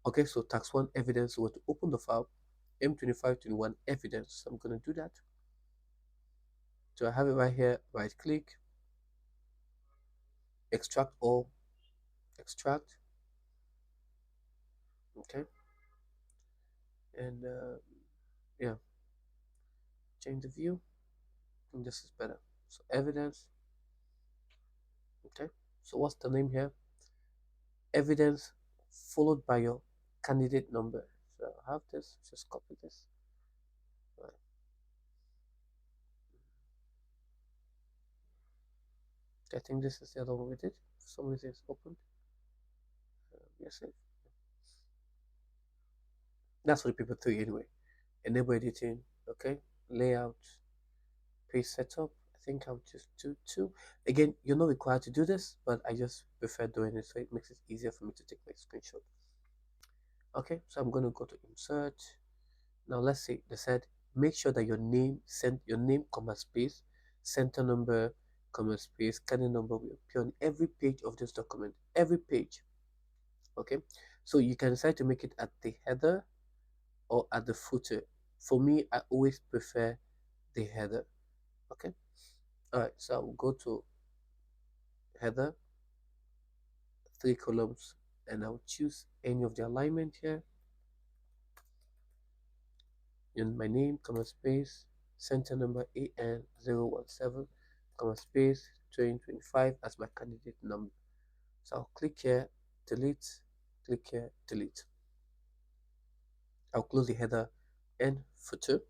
Okay, so tax 1 evidence. So to open the file, M2521 evidence. So I'm going to do that. So I have it right here. Right click, extract all, extract. Okay, and yeah, change the view. I think this is better. So evidence. Okay, so what's the name here? Evidence followed by your candidate number. So I have this. Just copy this. Right. I think this is the other one we did. For some reason it's opened. Yes, that's for the paper 3 anyway. Enable editing. Okay, layout, page setup. I think I'll just do 2. Again, you're not required to do this, but I just prefer doing it so it makes it easier for me to take my screenshot. Okay, so I'm going to go to insert. Now let's say they said make sure that your name, comma space, center number, comma space, candidate number will appear on every page of this document. Every page. Okay, so you can decide to make it at the header or at the footer. For me, I always prefer the header. Okay, all right, so I'll go to header, 3 columns, and I'll choose any of the alignment here. In my name, comma space, center number AN017, comma space, 2025 as my candidate number. So I'll click here, delete, click here, delete. I'll close the header and footer,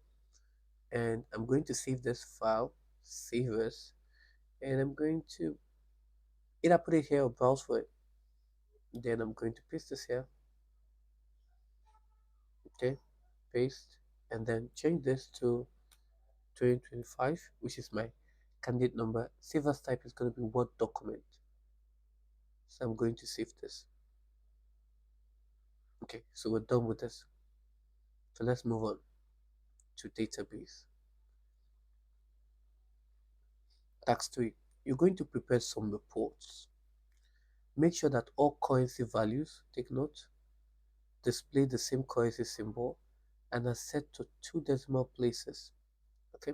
and I'm going to save this file, save as, and I'm going to either put it here or browse for it. Then I'm going to paste this here. Okay, paste, and then change this to 2025, which is my candidate number. Save as type is going to be Word document. So I'm going to save this. Okay, so we're done with this. So let's move on to database. Task 3. You're going to prepare some reports. Make sure that all currency values, take note, display the same currency symbol and are set to 2 decimal places. Okay,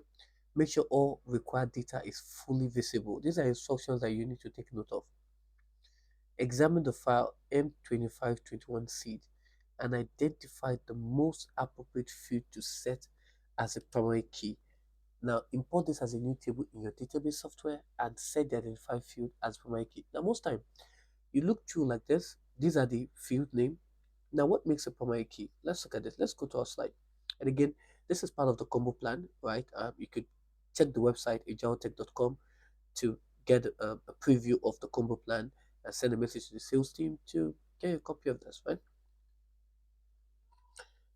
make sure all required data is fully visible. These are instructions that you need to take note of. Examine the file M2521 seed and identify the most appropriate field to set as a primary key. Now import this as a new table in your database software and set the identified field as primary key. Now most time you look through like this, these are the field name. Now what makes a primary key? Let's look at this. Let's go to our slide. And again, this is part of the combo plan, right? You could check the website ajirotech.com to get a preview of the combo plan and send a message to the sales team to get a copy of this, right?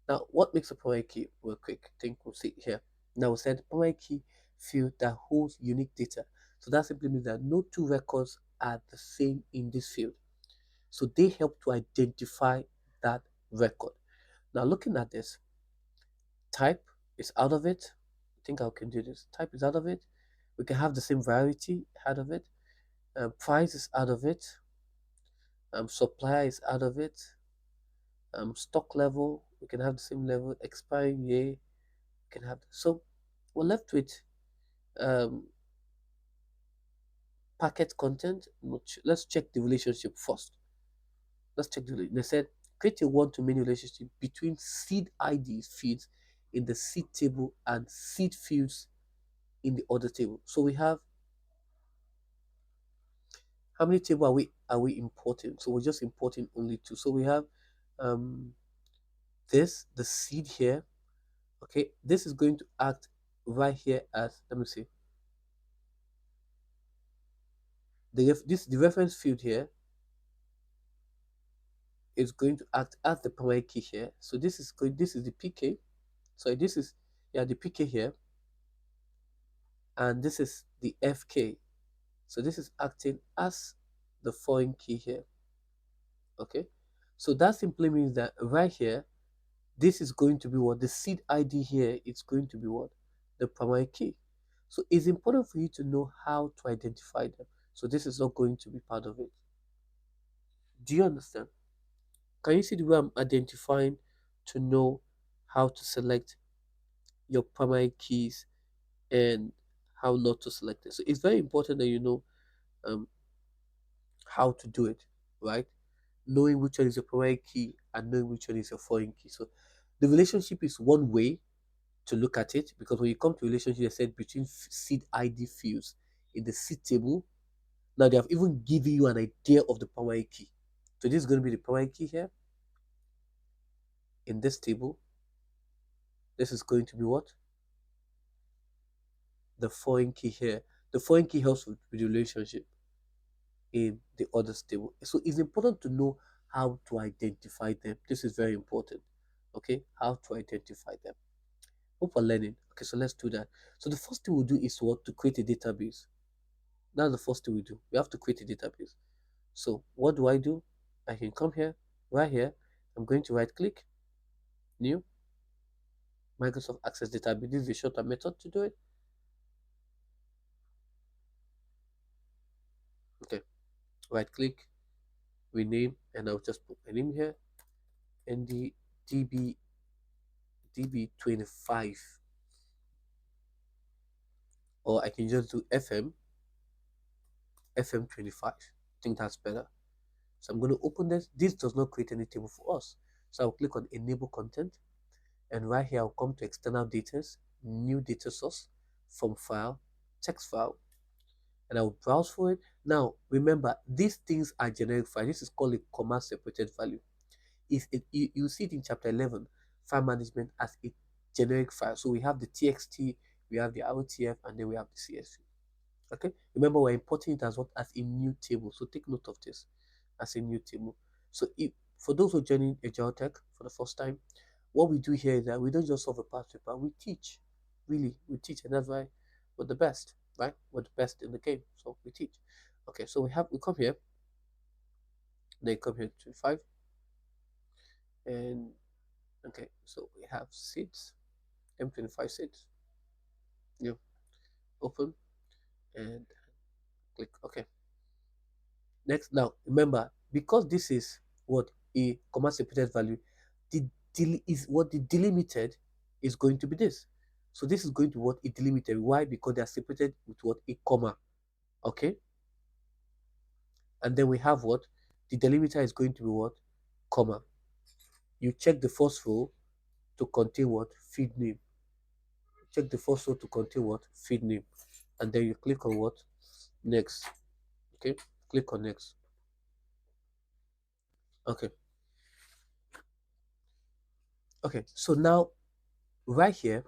Now, what makes a primary key? Real quick, I think we'll see here. Now, we said primary key field that holds unique data. So that simply means that no 2 records are the same in this field. So they help to identify that record. Now, looking at this, type is out of it. I think I can do this. Type is out of it. We can have the same variety out of it. Price is out of it. Supplier is out of it. Stock level, we can have the same level. Expiring year, we can have. So we're left with um, packet content. Let's check the relationship first. Let's check they said create a one-to-many relationship between seed IDs fields in the seed table and seed fields in the other table. So we have how many table are we importing? So we're just importing only 2. So we have um, the seed here. Okay, this is going to act right here as, let me see, the reference field here is going to act as the primary key here. So this is the PK. So this is, yeah, the PK here, and this is the FK. So this is acting as the foreign key here. Okay, so that simply means that right here, this is going to be what the seed ID here is going to be what the primary key. So it's important for you to know how to identify them. So this is not going to be part of it. Do you understand? Can you see the way I'm identifying to know how to select your primary keys and how not to select it? So it's very important that you know um, how to do it, right? Knowing which one is your primary key and knowing which one is your foreign key. So the relationship is one way to look at it, because when you come to relationship, they said between seed ID fields in the seed table. Now they have even given you an idea of the primary key. So this is going to be the primary key here in this table. This is going to be what? The foreign key here. The foreign key helps with the relationship in the other table. So it's important to know how to identify them. This is very important. Okay, how to identify them. Hope we're learning. Okay, so let's do that. So the first thing we'll do is what? To create a database. That's the first thing we do. We have to create a database. So what do? I can come here, right here. I'm going to right click, new, Microsoft Access Database. This is a shorter method to do it. Okay, right click, rename, and I'll just put my name here, ND DB25, or I can just do FM25. I think that's better. So I'm going to open this. This does not create any table for us. So I'll click on enable content, and right here I'll come to external data, new data source, from file, text file, and I'll browse for it. Now remember, these things are generic file. This is called a comma separated value. You see it in chapter 11, file management, as a generic file. So we have the txt, we have the rotf, and then we have the csv. Okay, remember we're importing it as what? As a new table. So take note of this, as a new table. So if for those who are joining Ajiro Tech for the first time, what we do here is that we don't just solve a past paper, we teach. Really, we teach, and that's why we're the best, right? We're the best in the game, so we teach. Okay, so we come here, they come here to 5, and okay, so we have seats, M25 seats. You open and click OK. Next, now remember, because this is what a comma separated value, the is what the delimited is going to be this. So this is going to what a delimited. Why? Because they are separated with what? A comma. Okay. And then we have what? The delimiter is going to be what? Comma. You check the first row to contain what? Feed name. Check the first row to contain what? Feed name. And then you click on what? Next. Okay. Click on next. Okay. Okay. So now right here,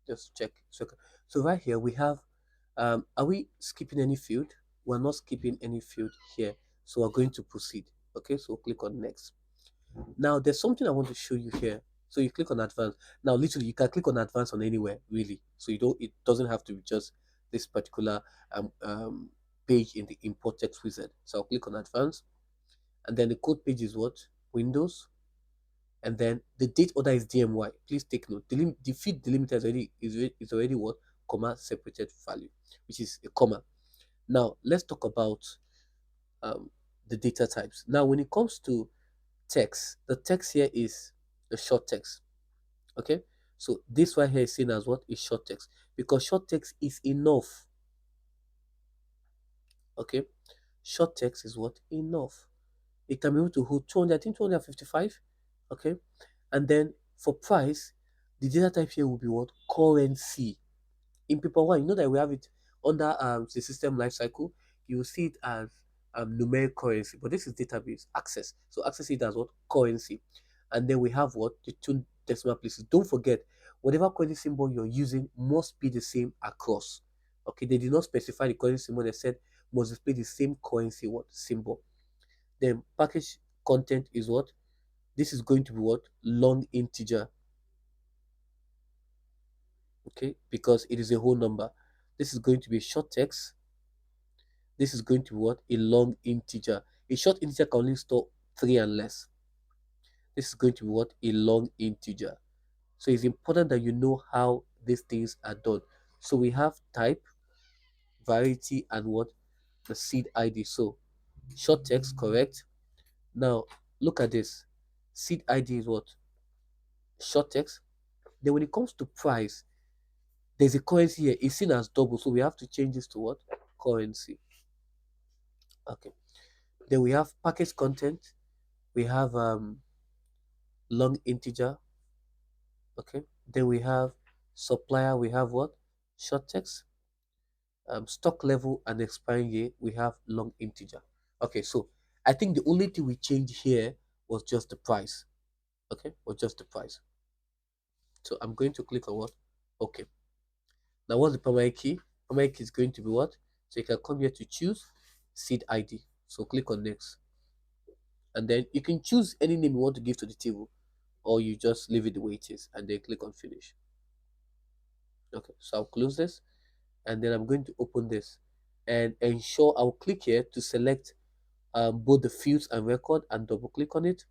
just check. So right here we have, are we skipping any field? We're not skipping any field here. So we're going to proceed. Okay. So click on next. Now there's something I want to show you here. So you click on advanced. Now literally you can click on advanced on anywhere really. So it doesn't have to be just this particular page in the import text wizard. So I'll click on advanced, and then the code page is what? Windows, and then the date order is DMY. Please take note. The feed delimiter is already what? Comma separated value, which is a comma. Now let's talk about um, the data types. Now when it comes to text, the text here is a short text. Okay, so this right here is seen as what? Is short text, because short text is enough. Okay, short text is what? Enough. It can be able to hold 200, I think 255. Okay, and then for price, the data type here will be what? Currency. In paper one, you know that we have it under the system lifecycle. You will see it as numeric currency, but this is database access. So access it as what? Currency. And then we have what? The two decimal places. Don't forget, whatever currency symbol you're using must be the same across. Okay, they did not specify the currency symbol, they said must display the same currency what? Symbol. Then package content is what? This is going to be what? Long integer. Okay, because it is a whole number. This is going to be short text. This is going to be what? A long integer. A short integer can only store 3 and less. This is going to be what? A long integer. So it's important that you know how these things are done. So we have type, variety, and what? The seed ID. So short text, correct. Now look at this. Seed ID is what? Short text. Then when it comes to price, there's a currency here. It's seen as double, so we have to change this to what? Currency. Okay. Then we have package content. We have long integer. Okay. Then we have supplier. We have what? Short text. Stock level and expiring year. We have long integer. Okay. So I think the only thing we changed here was just the price. Okay. Was just the price. So I'm going to click on what? Okay. Now what's the primary key? Primary key is going to be what? So you can come here to choose seed ID. So click on next. And then you can choose any name you want to give to the table, or you just leave it the way it is and then click on finish. Okay, so I'll close this and then I'm going to open this and ensure I'll click here to select both the fields and record and double click on it.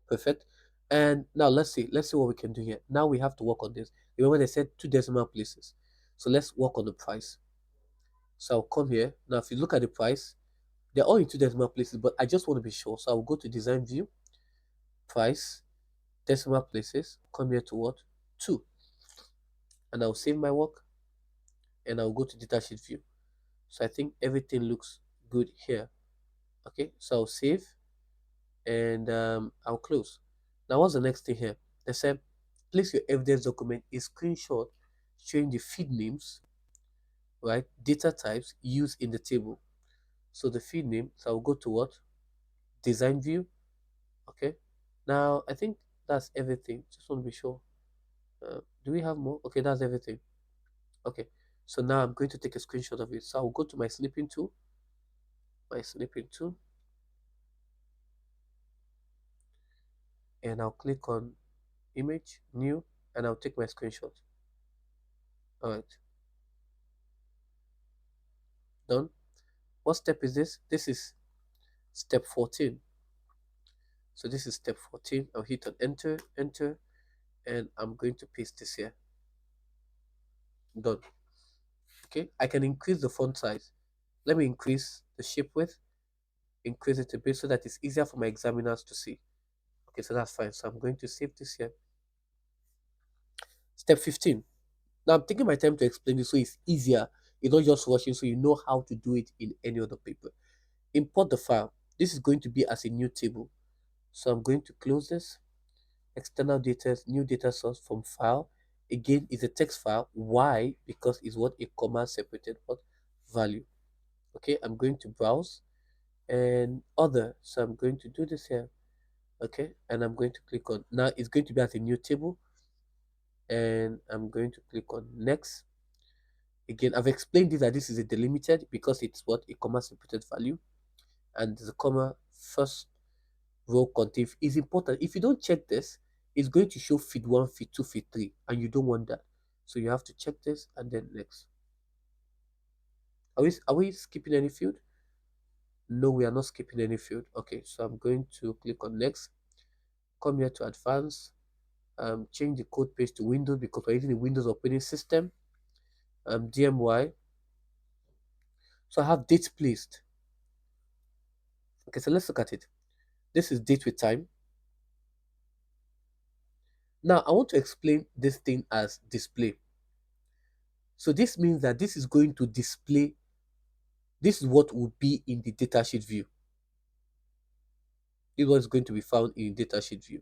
Perfect. And now let's see what we can do here. Now we have to work on this. Remember they said 2 decimal places. So let's work on the price. So I'll come here. Now if you look at the price, they're all in 2 decimal places, but I just want to be sure. So I'll go to design view, price, decimal places, come here to what? 2. And I'll save my work and I'll go to datasheet view. So I think everything looks good here. Okay, so I'll save and I'll close. Now what's the next thing here? They said place your evidence document in screenshot showing the feed names, right? Data types used in the table. So the feed name, so I'll go to what? Design view. Okay. Now I think that's everything. Just want to be sure. Do we have more? Okay, that's everything. Okay. So now I'm going to take a screenshot of it. So I'll go to my snipping tool. And I'll click on image, new, and I'll take my screenshot. All right. Done. What step is this? This is step 14. So this is step 14. I'll hit on enter, enter, and I'm going to paste this here. Done. Okay. I can increase the font size. Let me increase the shape width, increase it a bit so that it's easier for my examiners to see. Okay, so that's fine. So I'm going to save this here. Step 15. Now I'm taking my time to explain this so it's easier. You're not just watching, so you know how to do it in any other paper. Import the file. This is going to be as a new table. So I'm going to close this. External data, new data source from file. Again, it's a text file. Why? Because it's what a comma separated what value. Okay, I'm going to browse and other. So I'm going to do this here. Okay, and I'm going to click on now it's going to be as a new table, and I'm going to click on next. Again, I've explained this that this is a delimited because it's what a comma separated value, and the comma first row contain is important. If you don't check this, it's going to show feed 1, feed 2, feed 3, and you don't want that. So you have to check this and then next. Are we skipping any field? No, we are not skipping any field. Okay, so I'm going to click on next. Come here to advanced. Change the code page to Windows because we're using the Windows operating system. DMY. So I have date placed. Okay, so let's look at it. This is date with time. Now I want to explain this thing as display. So this means that this is going to display, this is what will be in the datasheet view. This is what is going to be found in the datasheet view.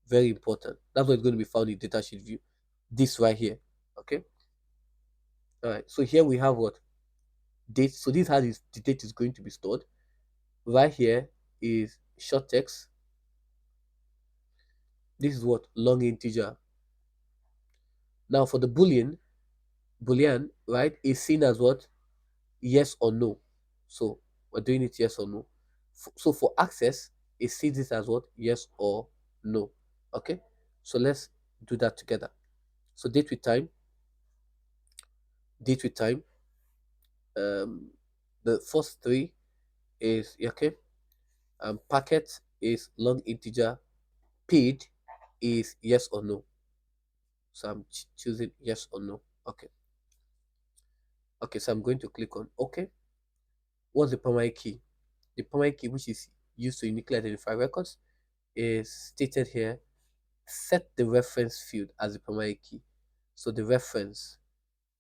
Very important. That's what is going to be found in datasheet view. This right here. Okay. All right. So here we have what? Date. So this is how the date is going to be stored. Right here is short text. This is what? Long integer. Now for the boolean, right, is seen as what? Yes or no. So we're doing it yes or no. So for access, it sees this as what? Yes or no. Okay. So let's do that together. So date with time. Um, the first three is okay. Packet is long integer. Paid is yes or no. So I'm choosing yes or no. Okay. Okay, so I'm going to click on OK. What's the primary key? The primary key, which is used to uniquely identify records, is stated here. Set the reference field as the primary key. So the reference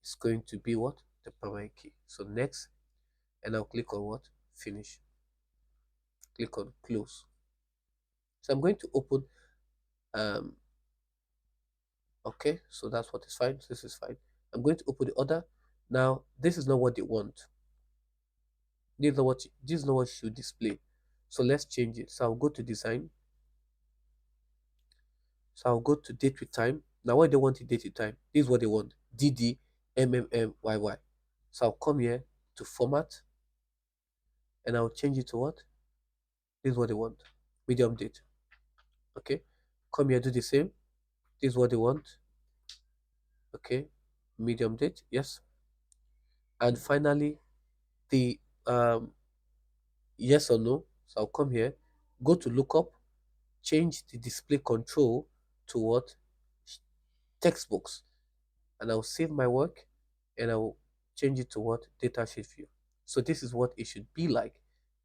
is going to be what? The primary key. So next, and I'll click on what? Finish. Click on close. So I'm going to open, um, okay, so that's what is fine. So this is fine. I'm going to open the other. Now, this is not what they want. This is not what should display. So let's change it. So I'll go to design. So I'll go to date with time. Now what they want is date with time. This is what they want. DD MMMYY. So I'll come here to format and I'll change it to what? This is what they want. Medium date. Okay. Come here, do the same. This is what they want. Okay. Medium date. Yes. And finally, the yes or no. So I'll come here, go to lookup, change the display control to what? Textbooks. And I'll save my work and I'll change it to what? Datasheet view. So this is what it should be like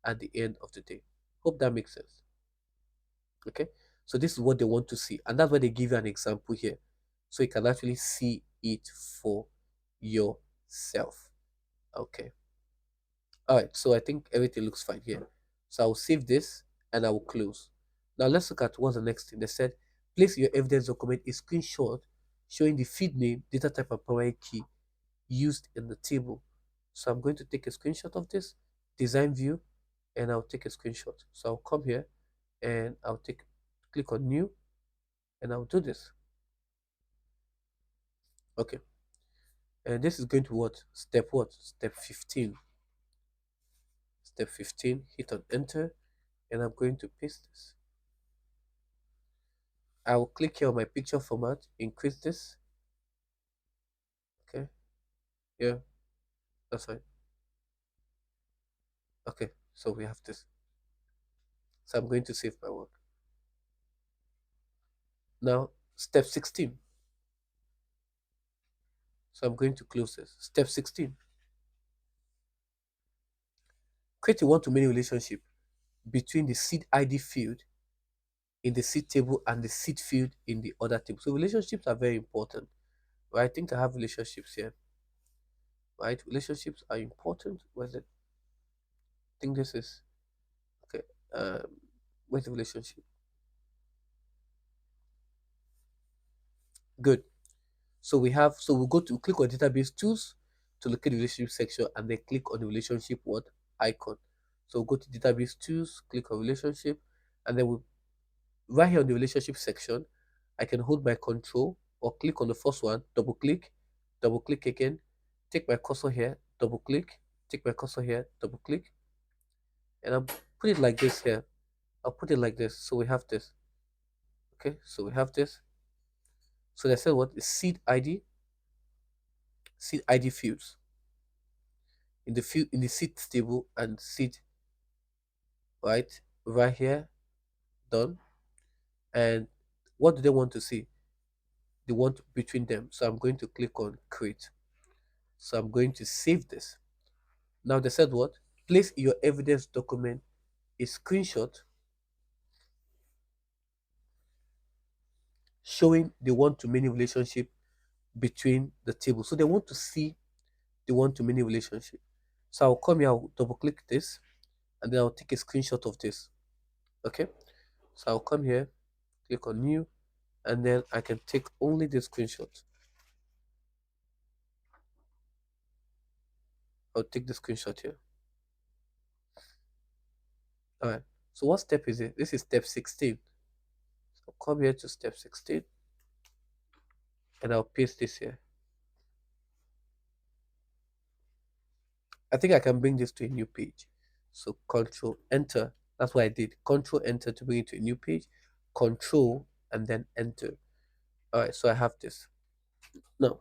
at the end of the day. Hope that makes sense. Okay. So this is what they want to see. And that's why they give you an example here. So you can actually see it for yourself. Okay. All right. So I think everything looks fine here. So I'll save this and I will close. Now let's look at what's the next thing. They said, place your evidence document a screenshot showing the feed name, data type, and primary key used in the table. So I'm going to take a screenshot of this, design view, and I'll take a screenshot. So I'll come here and I'll click on new and I'll do this. Okay. And this is going to what? Step what? Step 15. Step 15, hit on enter, and I'm going to paste this. I will click here on my picture format, increase this. Okay. Yeah, that's fine. Okay, so we have this. So I'm going to save my work. Now, step 16. So I'm going to close this. Step 16. Create a one-to-many relationship between the seed ID field in the seed table and the seed field in the other table. So relationships are very important. Right? I think I have relationships here. Right? Relationships are important. Where's it? I think this is okay. Where's the relationship? Good. So we'll go to click on database tools to look at the relationship section and then click on the relationship what icon. So we'll go to database tools, click on relationship, and then right here on the relationship section, I can hold my control or click on the first one, double click again, take my cursor here, double click, take my cursor here, double click, and I'll put it like this here. I'll put it like this. So we have this. Okay, so we have this. So they said what is seed ID fields in the field in the seed table and seed right here, done. And what do they want to see? They want between them. So I'm going to click on create. So I'm going to save this. Now they said what? Place in your evidence document a screenshot showing the one-to-many relationship between the table. So they want to see the one-to-many relationship. So I'll come here, I'll double click this, and then I'll take a screenshot of this. Okay. So I'll come here, click on new, and then I can take only the screenshot. I'll take the screenshot here. All right. So what step is it? This is step 16. So I'll come here to step 16 and I'll paste this here. I think I can bring this to a new page. So control enter. That's what I did. Control enter to bring it to a new page. Control and then enter. All right. So I have this. Now,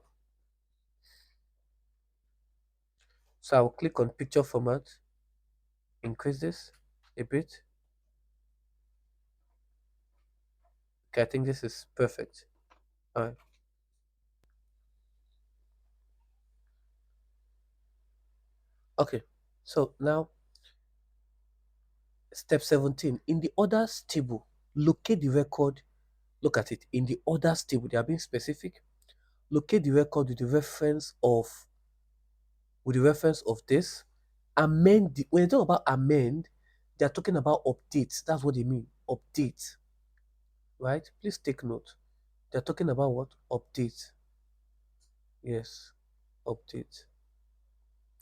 so I'll click on picture format, increase this a bit. Okay, I think this is perfect. All right. Okay. So now step 17 in the others table. locate the record. Look at it in the others table. They are being specific. Locate the record with the reference of this. Amend when they talk about amend, they are talking about updates. That's what they mean. Update. Right? Please take note. They're talking about what? Update. Yes. Update.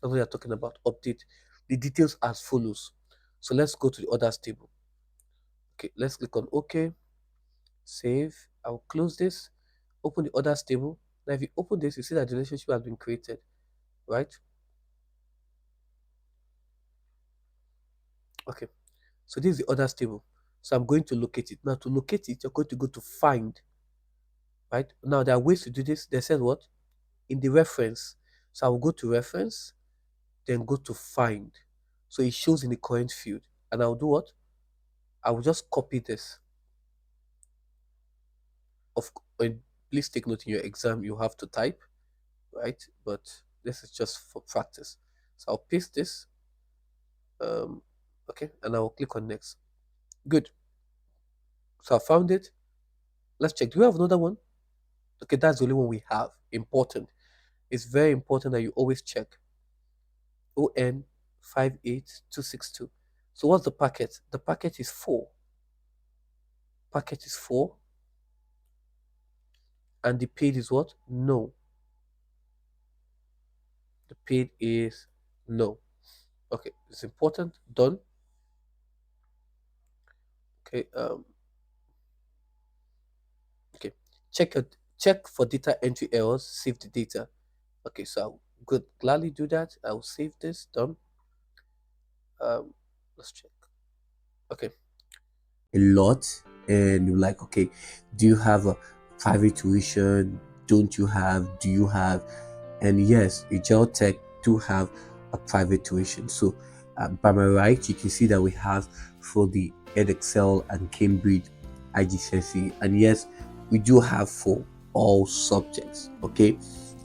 That's what they're talking about. Update. The details as follows. So let's go to the others table. Okay, let's click on OK. Save. I'll close this. Open the others table. Now if you open this, you see that the relationship has been created. Right? Okay. So this is the others table. So I'm going to locate it. Now to locate it, you're going to go to find. Right? Now there are ways to do this. They said what? In the reference. So I will go to reference, then go to find. So it shows in the current field. And I'll do what? I will just copy this. Please take note in your exam, you have to type, right? But this is just for practice. So I'll paste this. Okay, and I'll click on next. Good. So I found it. Let's check. Do we have another one? Okay, that's the only one we have. Important. It's very important that you always check. ON 58262. So what's the packet? The packet is 4. Packet is 4. And the paid is what? No. The paid is no. Okay, it's important. Done. Okay. Okay. Check for data entry errors. Save the data. Okay, so I'll gladly do that. I'll save this. Done. Let's check. Okay. A lot, and you're like, okay, do you have a private tuition? Don't you have? Do you have? And yes, Ajiro Tech do have a private tuition. So by my right, you can see that we have for the Edexcel and Cambridge IGCSE, and yes, we do have for all subjects. Okay,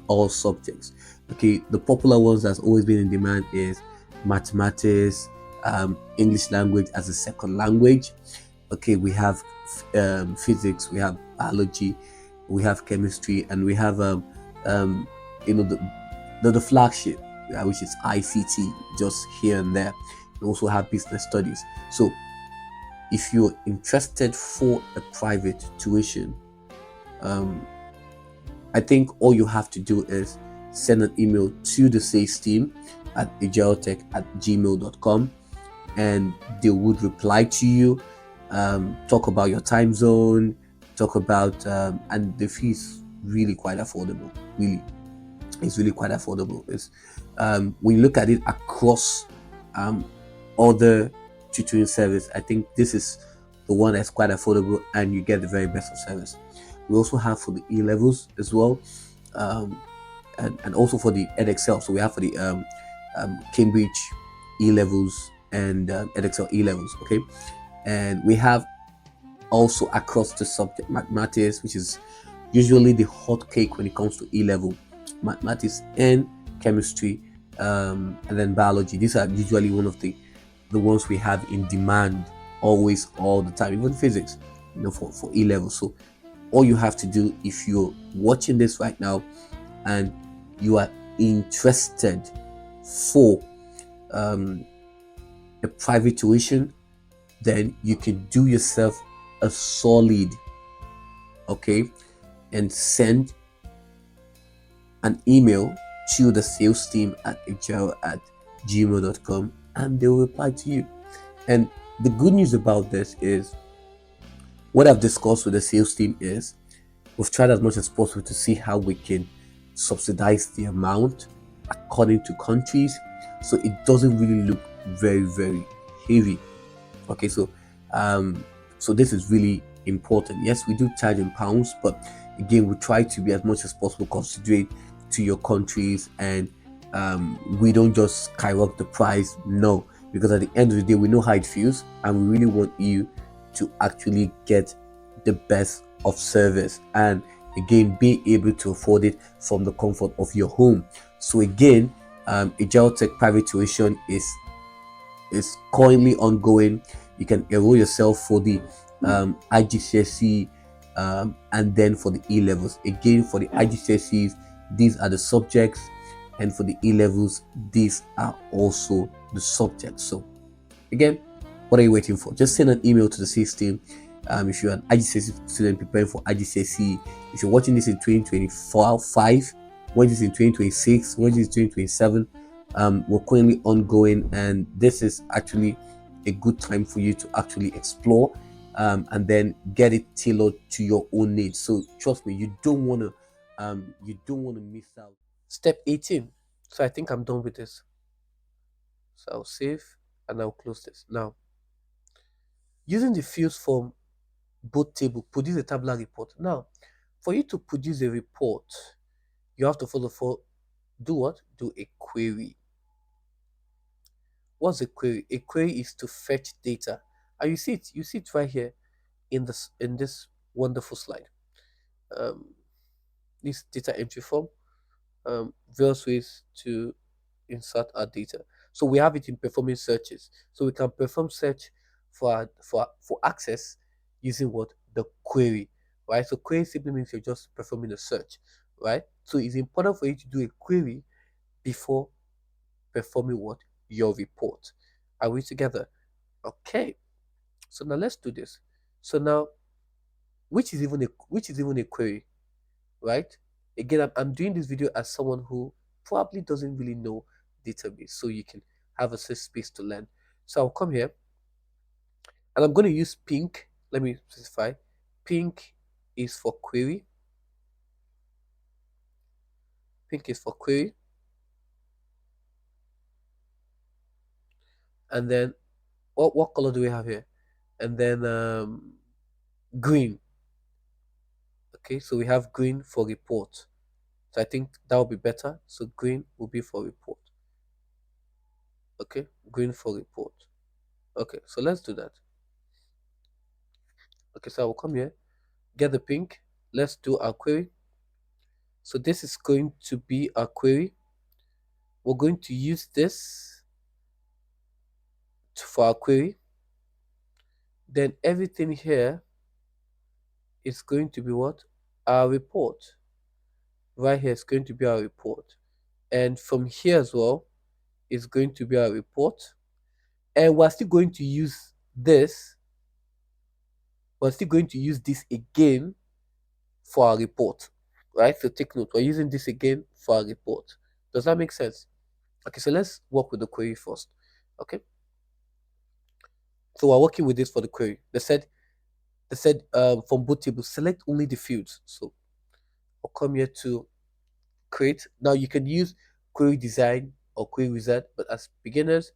all subjects. Okay, the popular ones that's always been in demand is mathematics, English language as a second language. Okay, we have physics, we have biology, we have chemistry, and we have the flagship, which is ICT, just here and there. We also have business studies. So if you're interested for a private tuition, I think all you have to do is send an email to the sales team at ajirotech@gmail.com, and they would reply to you, talk about your time zone, talk about and the fee is really quite affordable. Really, it's really quite affordable. It's when you look at it across other tutoring service, I think this is the one that's quite affordable and you get the very best of service. We also have for the E-levels as well, and also for the Edexcel. So we have for the Cambridge E-levels and Edexcel E-levels. Okay, and we have also across the subject mathematics, which is usually the hot cake when it comes to E-level, mathematics and chemistry, and then biology. These are usually one of the ones we have in demand always, all the time. Even physics, for E-level. So all you have to do, if you're watching this right now and you are interested for a private tuition, then you can do yourself a solid, okay, and send an email to the sales team at ajiro@gmail.com, and they'll reply to you. And the good news about this is, what I've discussed with the sales team is, we've tried as much as possible to see how we can subsidize the amount according to countries, so it doesn't really look very, very heavy. Okay, so so this is really important. Yes, we do charge in pounds, but again, we try to be as much as possible considerate to your countries, and we don't just skyrocket the price. No, because at the end of the day, we know how it feels, and we really want you to actually get the best of service, and again, be able to afford it from the comfort of your home. So again, Ajiro Tech private tuition is currently ongoing. You can enroll yourself for the IGCSE, and then for the E levels. Again, for the IGCSEs, these are the subjects, and for the E levels, these are also the subjects. So, again, what are you waiting for? Just send an email to the system. If you're an IGCSE student preparing for IGCSE, if you're watching this in 2025, when this is in 2026, when this is 2027, we're currently ongoing, and this is actually a good time for you to actually explore and then get it tailored to your own needs. So trust me, you don't want to miss out. Step 18. So I think I'm done with this. So I'll save and I'll close this. Now, using the fields from both table, produce a tabular report. Now, for you to produce a report, you have to first of all do what? Do a query. What's a query? A query is to fetch data. And you see it. You see it right here in this wonderful slide. Um, this data entry form. Various ways to insert our data. So we have it in performing searches. So we can perform search for access using what? The query, right? So query simply means you're just performing a search, right? So it's important for you to do a query before performing what? Your report. Are we together? Okay. So now let's do this. So now, which is even a query, right? Again, I'm doing this video as someone who probably doesn't really know database, so you can have a safe space to learn. So I'll come here and I'm going to use pink. Let me specify. Pink is for query. Pink is for query. And then what color do we have here? And then green. Okay, so we have green for report. So I think that will be better. So green will be for report. Okay, green for report. Okay, so let's do that. Okay, so I will come here, get the pink. Let's do our query. So this is going to be our query. We're going to use this for our query. Then everything here is going to be what? Our report. Right here is going to be our report. And from here as well is going to be our report. And we're still going to use this. We're still going to use this again for our report. Right? So take note, we're using this again for our report. Does that make sense? Okay, so let's work with the query first. Okay. So we're working with this for the query. They said from both tables, select only the fields. So I'll come here to create. Now you can use query design or query wizard, but as beginners,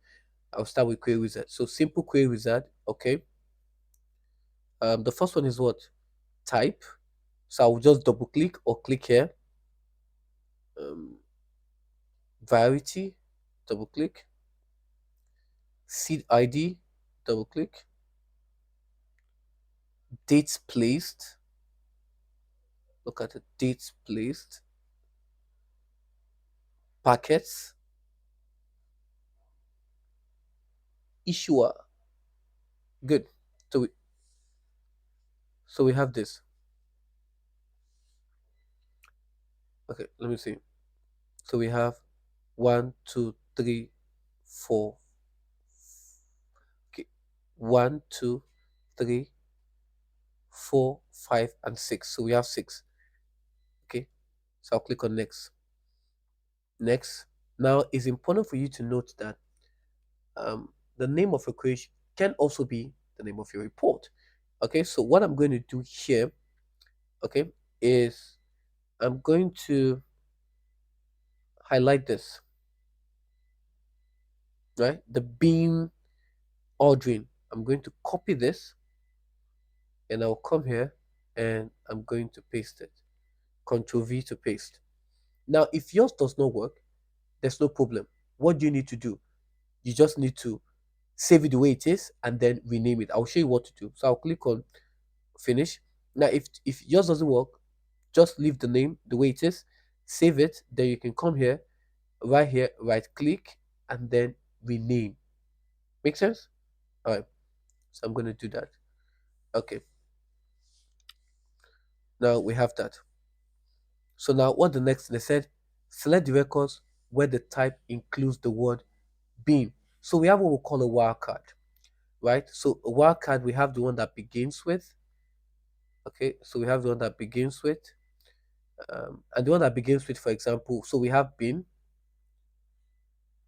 I'll start with query wizard. So simple query wizard. Okay. The first one is what? Type. So I'll just double click or click here. Variety, double click. Seed ID, double click. Dates placed. Look at the dates placed. Packets. Issuer. Good. So we have this. Okay, let me see. So we have 1, 2, 3, 4. Okay, 1, 2, 3, 4, 5, and 6. So we have 6. Okay, so I'll click on next. Next. Now it's important for you to note that the name of your query can also be the name of your report. Okay, so what I'm going to do here, okay, is I'm going to highlight this, right? The beam ordering. I'm going to copy this and I'll come here and I'm going to paste it. Control V to paste. Now, if yours does not work, there's no problem. What do you need to do? You just need to save it the way it is and then rename it. I'll show you what to do. So I'll click on finish. Now, if yours doesn't work, just leave the name the way it is, save it, then you can come here, right click, and then rename. Make sense? All right. So I'm going to do that. Okay, now we have that. So now what the next? They said select the records where the type includes the word bin. So we have what we call a wildcard, right? So a wildcard, we have the one that begins with. Okay, so we have the one that begins with, and the one that begins with, for example, so we have bin.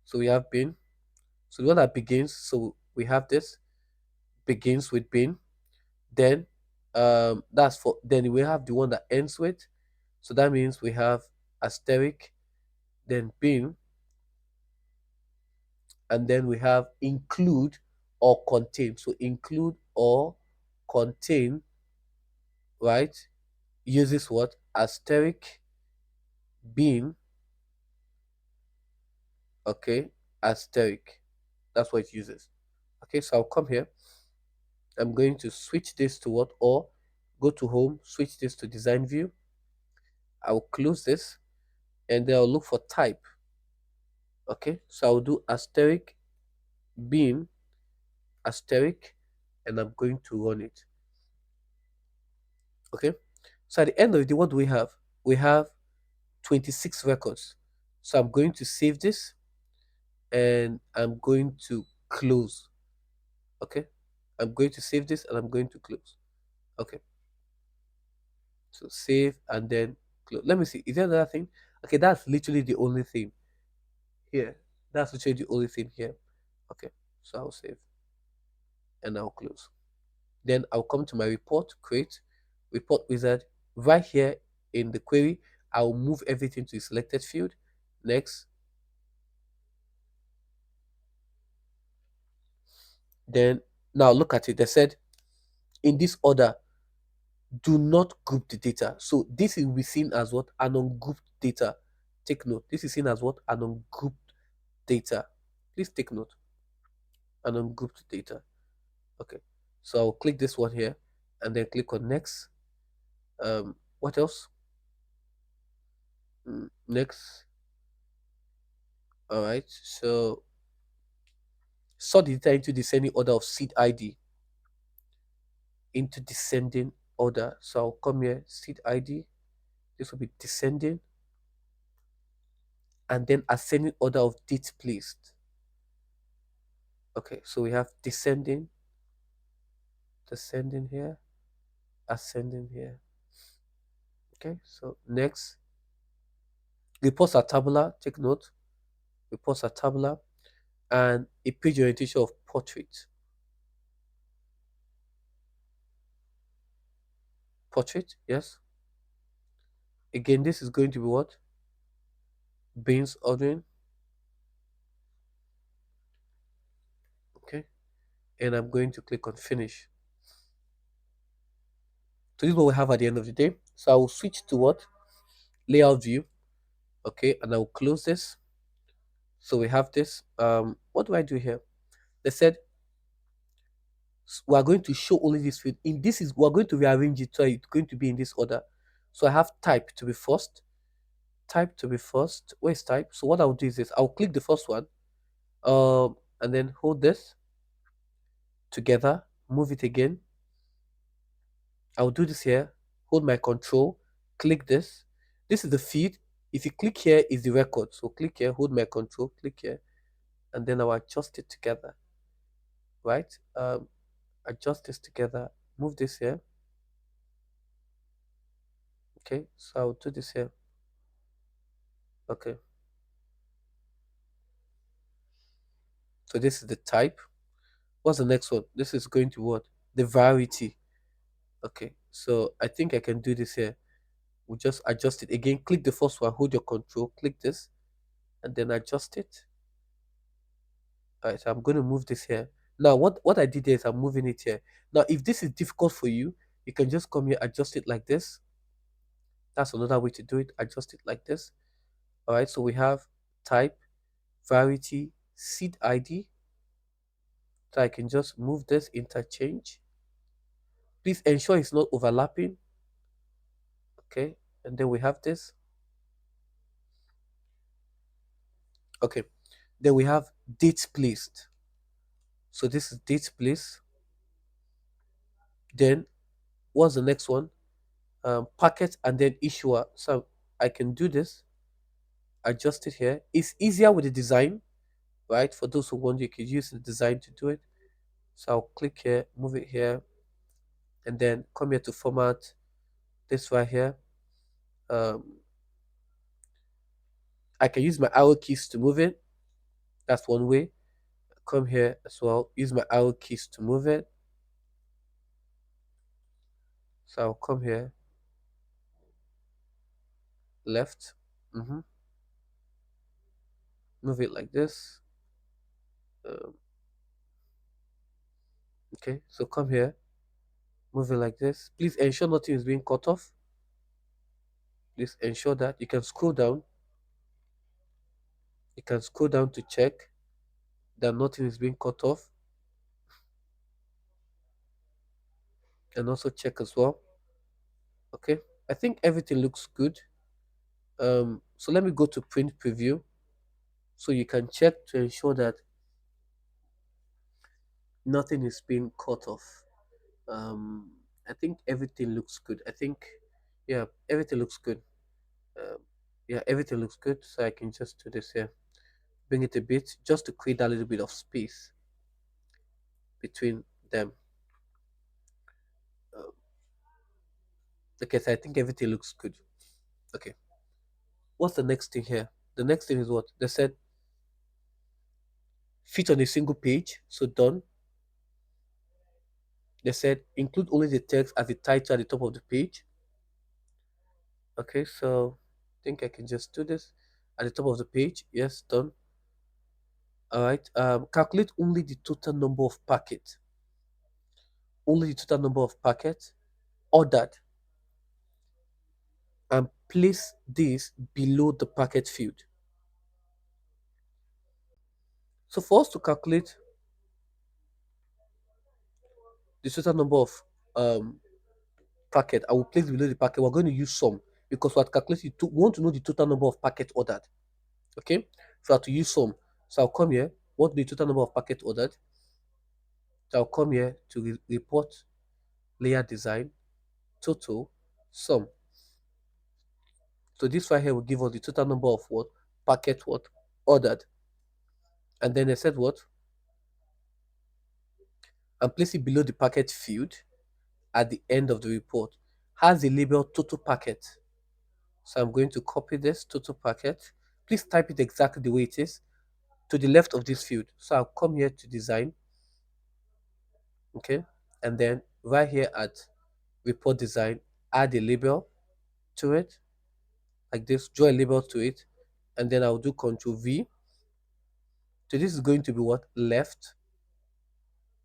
So we have bin. So the one that begins, so we have this begins with bin. Then that's for then we have the one that ends with. So that means we have asterisk, then bin, and then we have include or contain. So include or contain, right? Uses what? Asterisk, bin, okay, asterisk. That's what it uses. Okay, so I'll come here. I'm going to switch this to what? Or go to home, switch this to design view. I'll close this and then I'll look for type. Okay, so I'll do asterisk, bin, asterisk, and I'm going to run it. Okay, so at the end of the day, what do we have? We have 26 records. So I'm going to save this and I'm going to close. Okay, I'm going to save this and I'm going to close. Okay, so save and then close. Let me see, is there another thing? Okay, that's literally the only thing here. That's literally the only thing here. Okay, so I'll save and I'll close. Then I'll come to my report, create report wizard. Right here in the query, I'll move everything to the selected field. Next. Then now look at it. They said in this order, do not group the data. So this will be seen as what? An ungrouped data. Take note. This is seen as what? An ungrouped data. Please take note. An ungrouped data. Okay. So I'll click this one here and then click on next. What else? Next. All right. So sort the data into descending order of seed ID into descending order. So I'll come here, seed ID. This will be descending and then ascending order of date placed. Okay, so we have descending, descending here, ascending here. Okay, so next, reports are tabular. Take note, reports are tabular, and a page orientation of portrait. Portrait, yes. Again, this is going to be what? Bins ordering. Okay, and I'm going to click on finish. So this is what we have at the end of the day. So I will switch to what? Layout view. Okay, and I will close this. So we have this. What do I do here? They said we are going to show only this field. In this is we're going to rearrange it so it's going to be in this order. So I have type to be first. Type to be first. Where's type? So what I'll do is this. I'll click the first one, and then hold this together. Move it again. I'll do this here. Hold my control. Click this. This is the feed. If you click here, is the record. So click here. Hold my control. Click here, and then I'll adjust it together. Right? Adjust this together. Move this here. Okay, so I'll do this here. Okay, so this is the type. What's the next one? This is going to what? The variety. Okay, so I think I can do this here. We'll just adjust it again. Click the first one, hold your control, click this, and then adjust it. All right, so I'm going to move this here. Now, what I did here is I'm moving it here. Now, if this is difficult for you, you can just come here, adjust it like this. That's another way to do it. Adjust it like this. All right, so we have type, variety, seed ID. So I can just move this, interchange. Please ensure it's not overlapping. Okay, and then we have this. Okay, then we have dates placed. So this is dates placed. Then what's the next one? Packet and then issuer. So I can do this, adjust it here. It's easier with the design, right? For those who want, you could use the design to do it. So I'll click here, move it here, and then come here to format this right here. Um, I can use my arrow keys to move it. That's one way. Come here as well, use my arrow keys to move it. So I'll come here, left, move it like this. Um, okay, so come here, move it like this. Please ensure nothing is being cut off. Please ensure that you can scroll down. You can scroll down to check that nothing is being cut off, and also check as well. Okay, I think everything looks good. So let me go to print preview so you can check to ensure that nothing is being cut off. I think everything looks good. I think, yeah, everything looks good. Um, yeah, everything looks good. So I can just do this here, bring it a bit, just to create a little bit of space between them. Um, okay, so I think everything looks good. Okay, what's the next thing here? The next thing is what they said: fit on a single page. So done. They said include only the text as the title at the top of the page. Okay, so I think I can just do this at the top of the page. Yes, done. All right. Calculate only the total number of packets. Only the total number of packets ordered, and place this below the packet field. So for us to calculate the total number of um packet, I will place below the packet. We're going to use sum because we're calculating. We want to know the total number of packet ordered. Okay, so I have to use sum. So I'll come here. What the total number of packet ordered? So I'll come here to report layer design total sum. So this right here will give us the total number of what packet what ordered, and then I said what, and place it below the packet field at the end of the report. Has the label total packet. So I'm going to copy this total packet. Please type it exactly the way it is to the left of this field. So I'll come here to design, okay, and then right here at report design, add a label to it like this, draw a label to it, and then I'll do Control V. So this is going to be what left.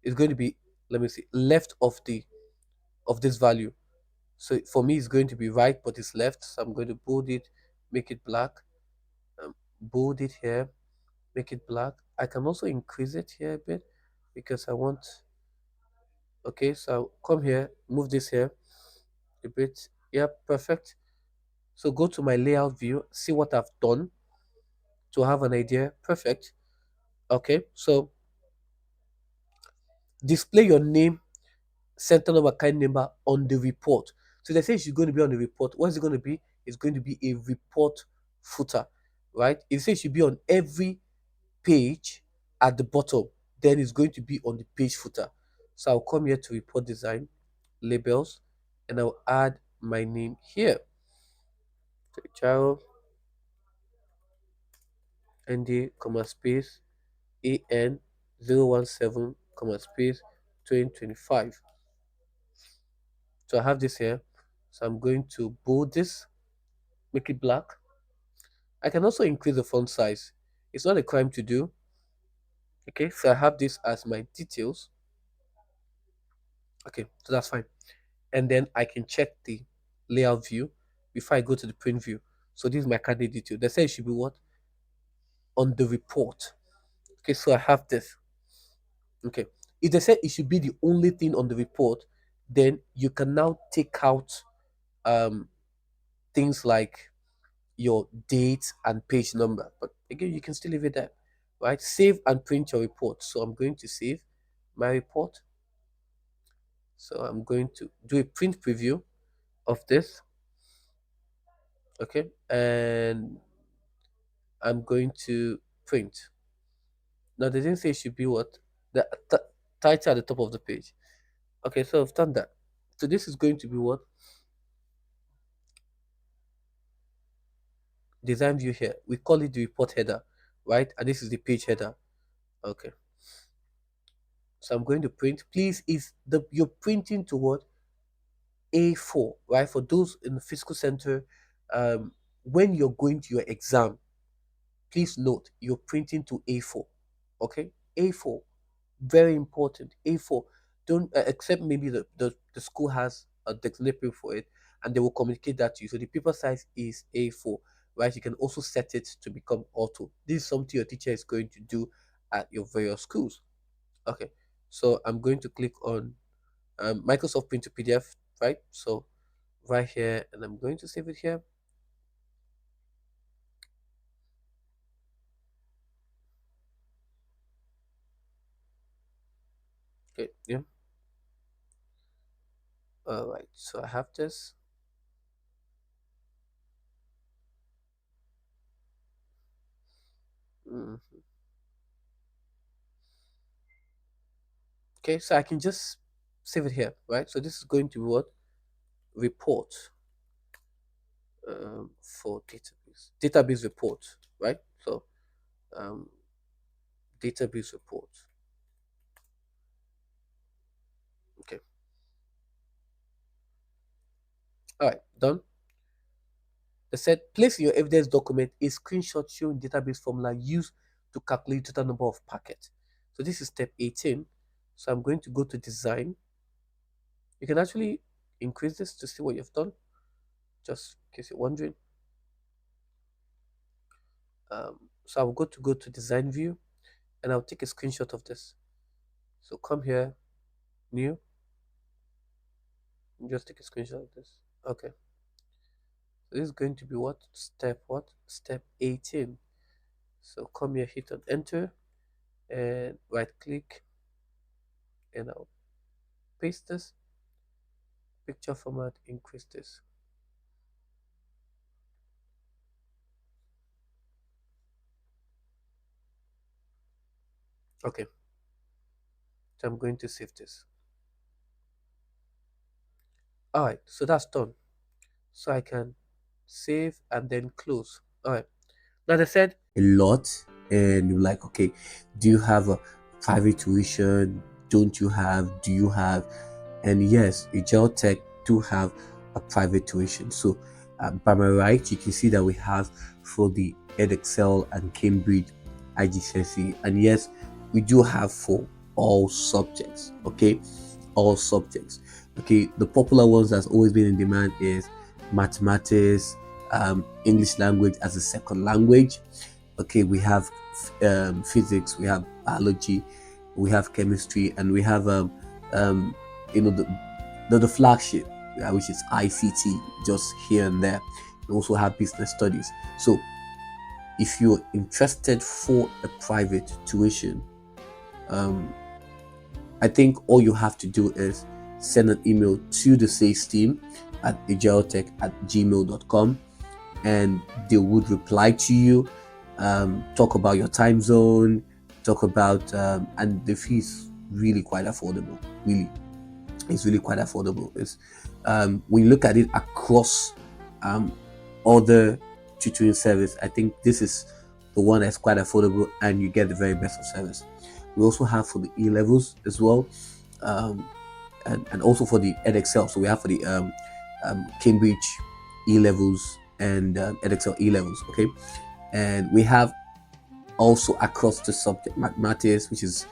It's going to be, let me see, left of this value. So for me, it's going to be right, but it's left. So I'm going to bold it, make it black, bold it here, make it black. I can also increase it here a bit because I want, okay, so I'll come here, move this here a bit. Yeah, perfect. So go to my layout view, see what I've done to have an idea. Perfect. Okay, so display your name, center number, kind number on the report. So they say it's going to be on the report. What is it going to be? It's going to be a report footer, right? If it says it should be on every page at the bottom, then it's going to be on the page footer. So I'll come here to report design, labels, and I'll add my name here. So child, ND, comma space, AN 017, comma space, 2025. So I have this here. So I'm going to bold this, make it black. I can also increase the font size. It's not a crime to do. Okay, so I have this as my details. Okay, so that's fine. And then I can check the layout view before I go to the print view. So this is my candidate detail. They say it should be what? On the report. Okay, so I have this. Okay, if they say it should be the only thing on the report, then you can now take out um things like your date and page number. But again, you can still leave it there, right? Save and print your report. So I'm going to save my report. So I'm going to do a print preview of this. Okay, and I'm going to print. Now they didn't say it should be what the title at the top of the page. Okay, so I've done that. So this is going to be what design view here. We call it the report header, right? And this is the page header. Okay. So I'm going to print. Please, is the you're printing to what? A4, right? For those in the physical center, when you're going to your exam, please note you're printing to A4. Okay, A4, very important. A4. Don't except maybe the school has a designated paper for it, and they will communicate that to you. So the paper size is A4, right? You can also set it to become auto. This is something your teacher is going to do at your various schools. Okay, so I'm going to click on Microsoft Print to PDF, right? So right here, and I'm going to save it here. Okay, yeah. All right, so I have this. Mhm. Okay, so I can just save it here, right? So this is going to be what? Report for database report, right? So um, database report. Okay, all right, done. They said place in your evidence document a screenshot showing database formula used to calculate total number of packets. So this is step 18. So I'm going to go to design. You can actually increase this to see what you've done, just in case you're wondering. So I'll go to design view, and I'll take a screenshot of this. So come here, new, just take a screenshot of this. Okay. So this is going to be what? Step 18. So come here, hit on enter, and right click, and I'll paste this. Picture format, increase this. Okay. So I'm going to save this. Alright, so that's done. So I can save and then close. Alright. Now they said a lot, and you're like, okay, do you have a private tuition? Don't you have? Do you have? And yes, Ajiro Tech do have a private tuition. So by my right, you can see that we have for the EdExcel and Cambridge IGCSE, and yes, we do have for all subjects. Okay, all subjects. Okay, the popular ones that's always been in demand is mathematics, English language as a second language. Okay, we have physics, we have biology, we have chemistry, and we have um, you know the flagship, which is ICT, just here and there. We also have business studies. So if you're interested for a private tuition, um, I think all you have to do is send an email to the sales team at ajirotech@gmail.com, and they would reply to you, talk about your time zone, talk about, and the fee is really quite affordable. Really, it's really quite affordable. It's when you look at it across other tutoring service, I think this is the one that's quite affordable, and you get the very best of service. We also have for the E levels as well, um, and also for the EdExcel. So we have for the Cambridge E levels and EdExcel E levels. Okay, and we have also across the subject mathematics, which is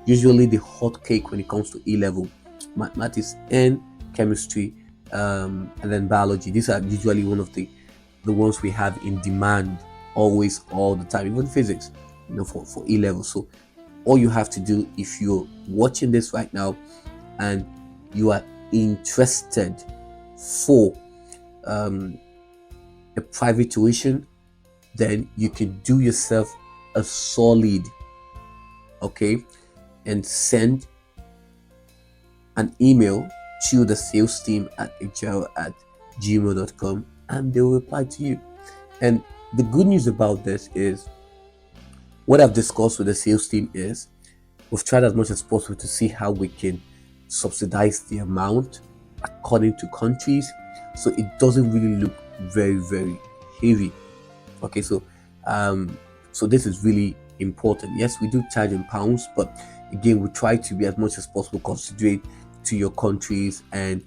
usually the hot cake when it comes to E level mathematics and chemistry, and then biology. These are usually one of the ones we have in demand always, all the time. Even physics, for E level. So all you have to do, if you're watching this right now and you are interested for a private tuition, then you can do yourself a solid, okay, and send an email to the sales team at agile@gmail.com, and they'll reply to you. And the good news about this is what I've discussed with the sales team is we've tried as much as possible to see how we can subsidize the amount according to countries, so it doesn't really look very, very heavy. Okay, so this is really important. Yes, we do charge in pounds, but again, we try to be as much as possible considerate to your countries, and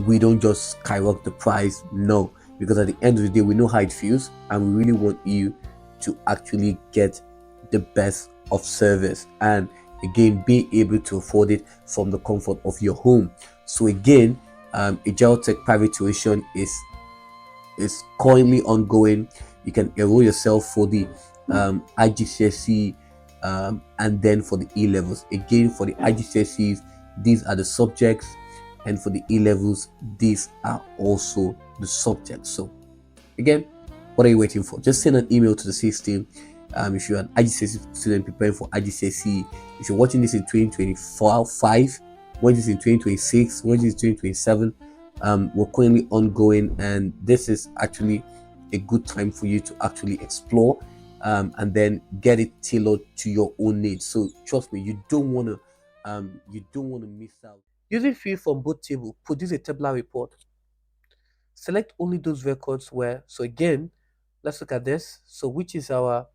we don't just skyrocket the price. No, because at the end of the day, we know how it feels, and we really want you to actually get the best of service, and again, be able to afford it from the comfort of your home. So again, Ajiro Tech private tuition is currently ongoing. You can enroll yourself for the IGCSE and then for the E levels. Again, for the IGCSEs, these are the subjects, and for the E levels, these are also the subjects. So, again, what are you waiting for? Just send an email to the system. If you're an IGCSE student preparing for IGCSE, if you're watching this in 2024, 5, watching this in 2026, watching this in 2027, we're currently ongoing, and this is actually a good time for you to actually explore and then get it tailored to your own needs. So trust me, you don't want to miss out. Using field from both table, produce a tabular report. Select only those records where. So again, let's look at this. So which is our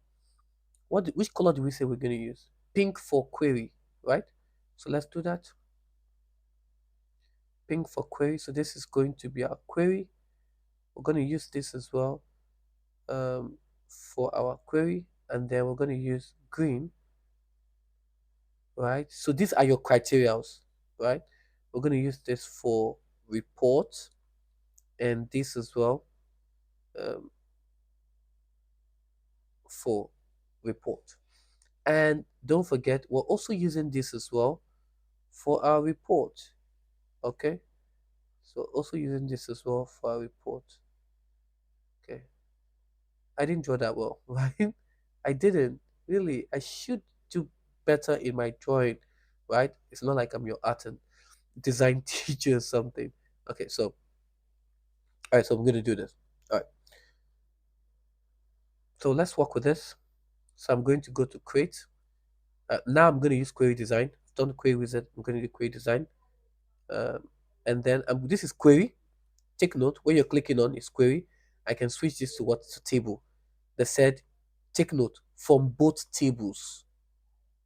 which color do we say we're going to use? Pink for query, right? So let's do that. Pink for query. So this is going to be our query. We're going to use this as well for our query, and then we're going to use green, right? So these are your criterias, right? We're going to use this for report, and this as well um, for report. And don't forget, we're also using this as well for our report. Okay, so also using this as well for our report. Okay, I didn't draw that well, right? I didn't really. I should do better in my drawing, right? It's not like I'm your art and design teacher or something. Okay, so all right, so I'm gonna do this. All right, so let's work with this. So I'm going to go to create. Now I'm going to use query design. I've done query wizard. I'm going to do query design, and then this is query. Take note where you're clicking on is query. I can switch this to what's the table. They said take note from both tables,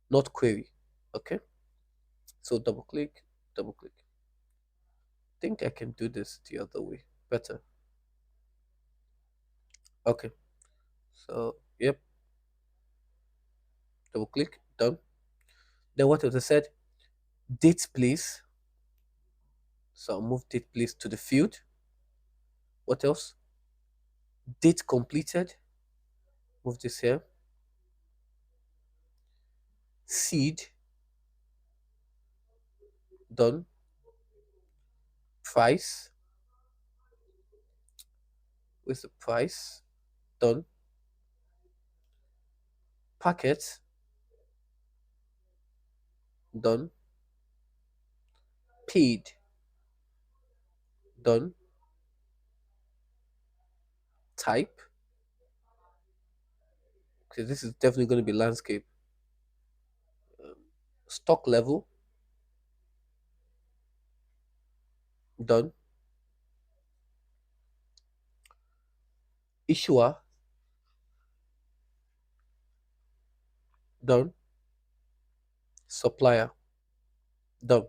not query. Okay, so double click, double click. I think I can do this the other way better. Okay, so yep, double click, done. Then what else? I said date place. So I'll move date place to the field. What else? Date completed. Move this here. Seed, done. Price, where's the price? Done. Packet, done. Paid, done. Type, okay, this is definitely going to be landscape. Stock level, done. Issuer, done. Supplier, done.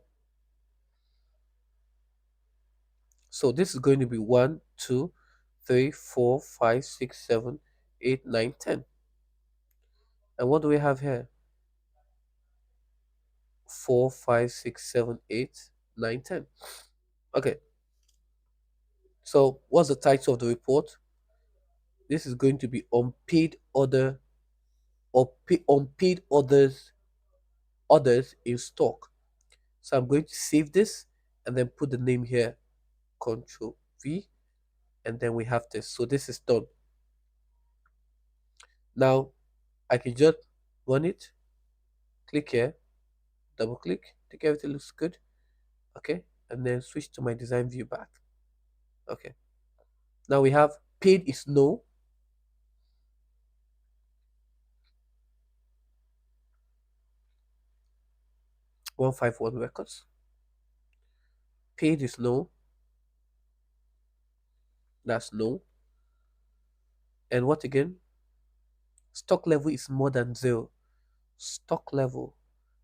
So this is going to be 1, 2, 3, 4, 5, 6, 7, 8, 9, 10. And what do we have here? 4, 5, 6, 7, 8, 9, 10. Okay. So what's the title of the report? This is going to be unpaid order or unpaid orders in stock. So I'm going to save this and then put the name here. Control V, and then we have this. So this is done. Now I can just run it, click here, double click, think everything looks good. Okay, and then switch to my design view back. Okay, now we have paid is no. 151 records. Paid is no. That's no. And what again? Stock level is more than 0. Stock level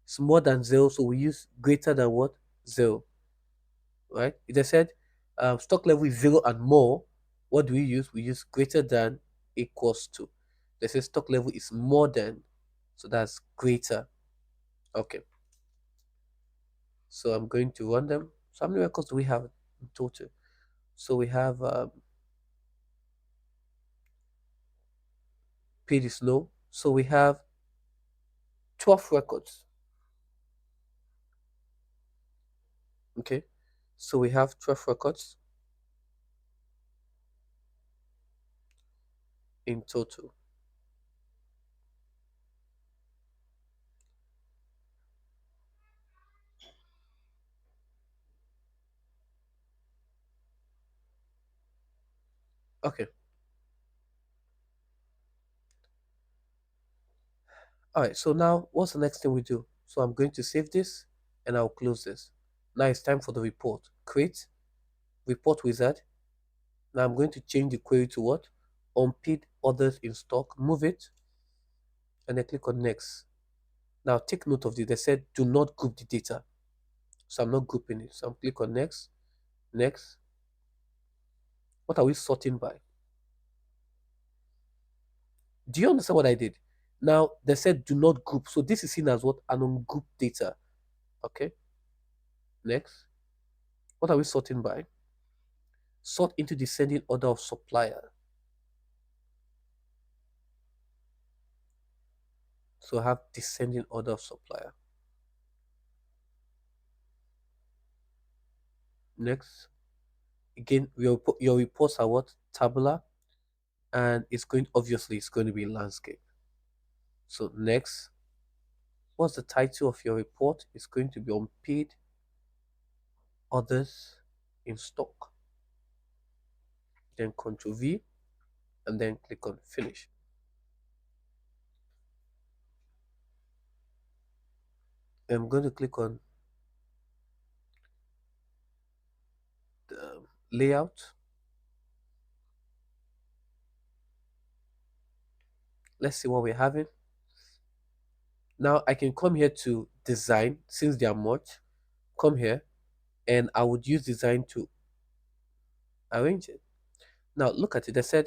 is more than 0, so we use greater than what? 0. Right? If they said stock level is 0 and more, what do we use? We use greater than equals to. They say stock level is more than, so that's greater. Okay. So I'm going to run them. So how many records do we have in total? So we have paid is no. So we have 12 records. Okay. So we have 12 records in total. Okay. All right. So now what's the next thing we do? So I'm going to save this and I'll close this. Now it's time for the report. Create report wizard. Now I'm going to change the query to what? Unpaid others in stock. Move it and then click on next. Now take note of this. They said do not group the data. So I'm not grouping it. So I'm click on next. Next. What are we sorting by? Do you understand what I did? Now they said do not group. So this is seen as what? An ungrouped data. Okay. Next. What are we sorting by? Sort into descending order of supplier. So I have descending order of supplier. Next. Again, your reports are what? Tabular. And obviously it's going to be landscape. So next. What's the title of your report? It's going to be unpaid others in stock. Then Ctrl V and then click on finish. I'm going to click on the layout. Let's see what we're having. Now I can come here to design since they are merged. Come here and I would use design to arrange it. Now look at it. They said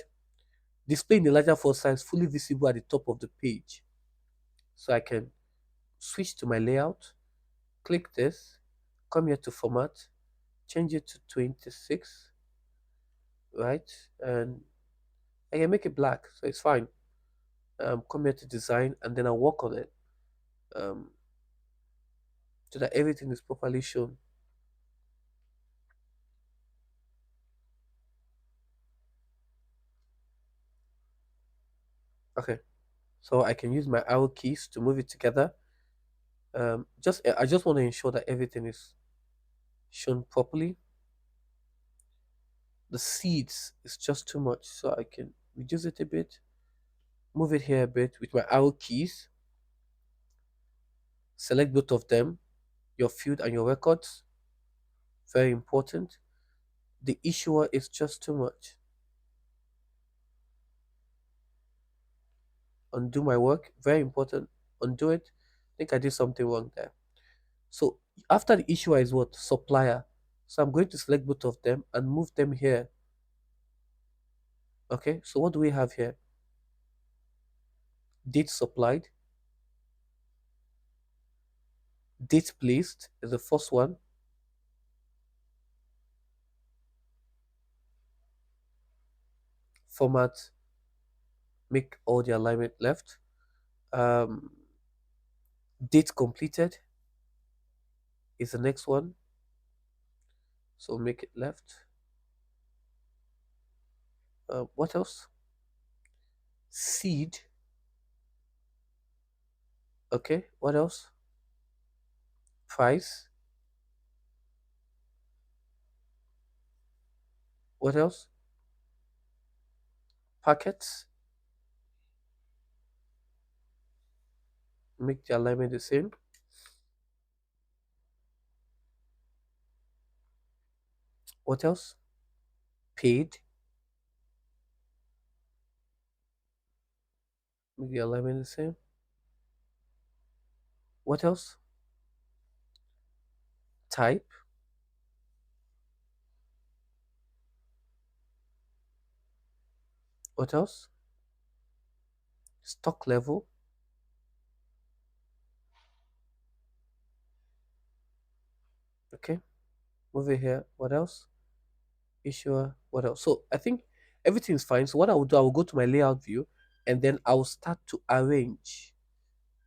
display in a larger font size fully visible at the top of the page. So I can switch to my layout, click this, come here to format, change it to 26, right? And I can make it black, so it's fine. Come here to design and then I'll work on it um, so that everything is properly shown. Okay, so I can use my arrow keys to move it together. I just want to ensure that everything is shown properly. The seeds is just too much, so I can reduce it a bit, move it here a bit with my arrow keys. Select both of them, your field and your records. Very important. The issuer is just too much. Undo my work. Very important. Undo it. I think I did something wrong there. So after the issuer is what? Supplier. So I'm going to select both of them and move them here. Okay, so what do we have here? Date supplied. Date placed is the first one. Format, make all the alignment left. Um, Date completed is the next one. So make it left. What else? Seed. Okay, what else? Price. What else? Packets. Make the alignment the same. What else? Paid. Make the alignment the same. What else? Type. What else? Stock level. Okay. Move it here. What else? Issuer. What else? So I think everything's fine. So what I will do, I will go to my layout view and then I will start to arrange.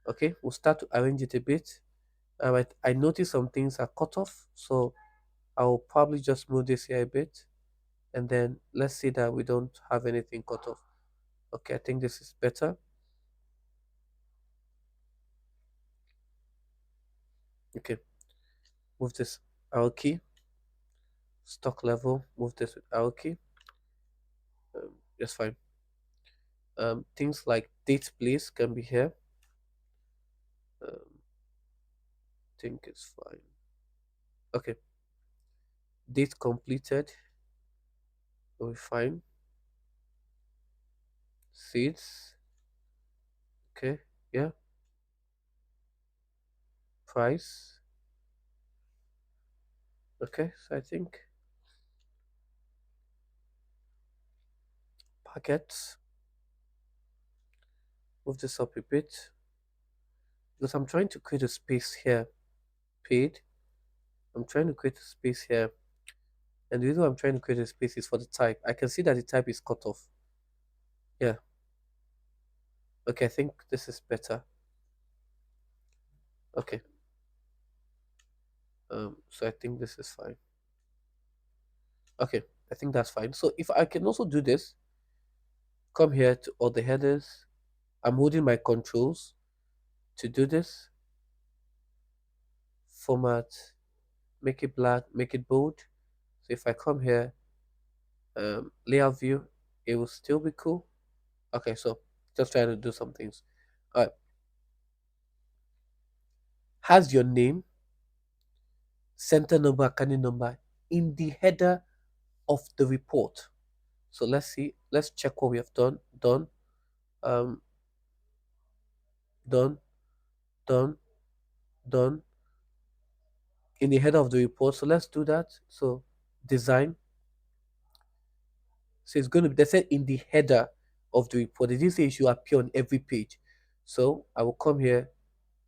Okay. We'll start to arrange it a bit. I notice some things are cut off. So I will probably just move this here a bit. And then let's see that we don't have anything cut off. Okay. I think this is better. Okay. Move this arrow key. Stock level. Move this with arrow key. That's fine. Things like date place can be here. Think it's fine. Okay. Date completed will be fine. Seeds. Okay. Yeah. Price. Okay. So I think packets. Move this up a bit because I'm trying to create a space here. Paid. I'm trying to create a space here. And the reason I'm trying to create a space is for the type. I can see that the type is cut off. Yeah. Okay, I think this is better. Okay. So I think this is fine. Okay, I think that's fine. So if I can also do this, come here to all the headers. I'm holding my controls to do this. Format, make it black, make it bold. So if I come here, layout view, it will still be cool. Okay, so just trying to do some things. All right. Has your name, center number, accounting number in the header of the report. So let's see. Let's check what we have done. Um, done, done, done in the header of the report. So let's do that. So design. So it's going to be, they said in the header of the report. They didn't say it should appear on every page. So I will come here,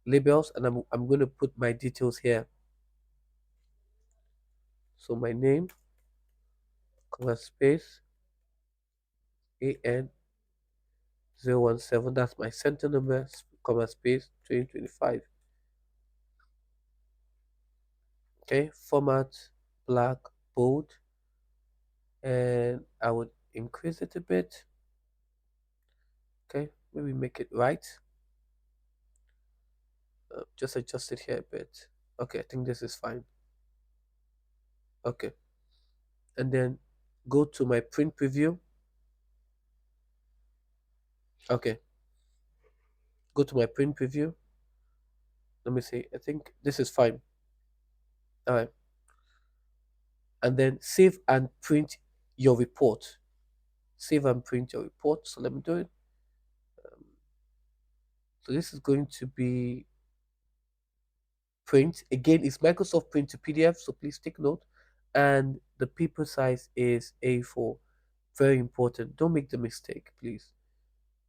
labels, and I'm going to put my details here. So my name, comma space, AN017. That's my center number, comma space, 2025. Okay, format, black, bold, and I would increase it a bit. Okay, maybe make it right. Just adjust it here a bit. Okay, I think this is fine. Okay, and then go to my print preview. Okay, go to my print preview. Let me see. I think this is fine. All right, and then save and print your report. Save and print your report. So let me do it. So this is going to be print. Again, it's Microsoft Print to PDF, so please take note. And the paper size is A4. Very important. Don't make the mistake, please.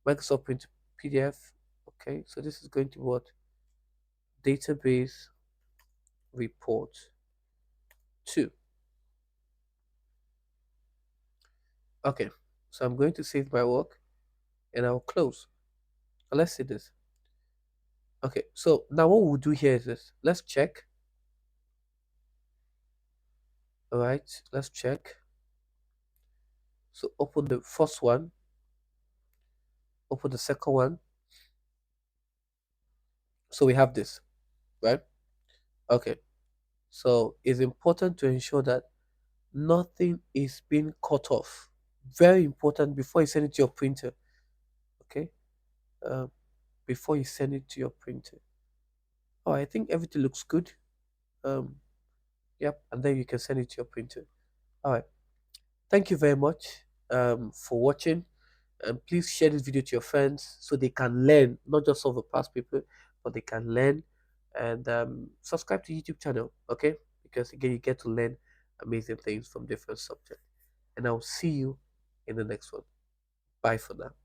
Microsoft Print to PDF. Okay, so this is going to be what? Database report 2. Okay, so I'm going to save my work and I'll close. Let's see this. Okay, so now what we'll do here is this. Let's check. All right, let's check. So open the first one, open the second one. So we have this, right? Okay, so it's important to ensure that Nothing is being cut off. Very important before you send it to your printer. Okay. Uh, before you send it to your printer. Oh, I think everything looks good. Um, yep, and then you can send it to your printer. All right. Thank you very much for watching. And please share this video to your friends so they can learn, not just solve the past paper, but they can learn. And subscribe to YouTube channel, okay? Because again, you get to learn amazing things from different subjects. And I'll see you in the next one. Bye for now.